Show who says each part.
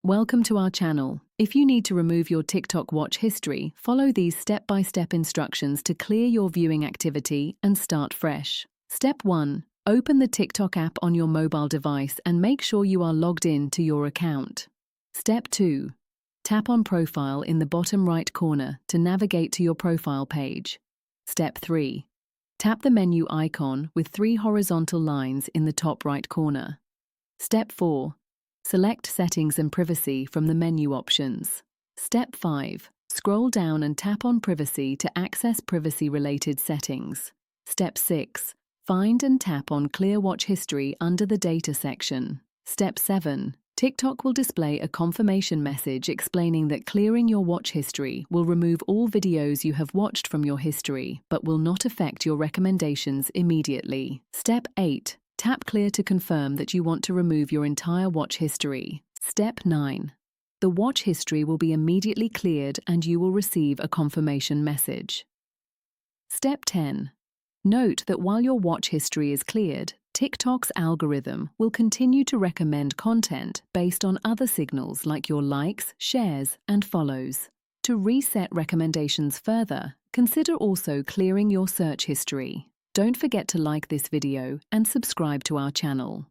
Speaker 1: Welcome to our channel. If you need to remove your TikTok watch history, follow these step-by-step instructions to clear your viewing activity and start fresh. Step 1. Open the TikTok app on your mobile device and make sure you are logged in to your account. Step 2. Tap on Profile in the bottom right corner to navigate to your profile page. Step 3. Tap the menu icon with 3 horizontal lines in the top right corner. Step 4. Select Settings and Privacy from the menu options. Step 5. Scroll down and tap on Privacy to access privacy-related settings. Step 6. Find and tap on Clear Watch History under the Data section. Step 7. TikTok will display a confirmation message explaining that clearing your watch history will remove all videos you have watched from your history, but will not affect your recommendations immediately. Step 8. Tap Clear to confirm that you want to remove your entire watch history. Step 9. The watch history will be immediately cleared and you will receive a confirmation message. Step 10. Note that while your watch history is cleared, TikTok's algorithm will continue to recommend content based on other signals like your likes, shares, and follows. To reset recommendations further, consider also clearing your search history. Don't forget to like this video and subscribe to our channel.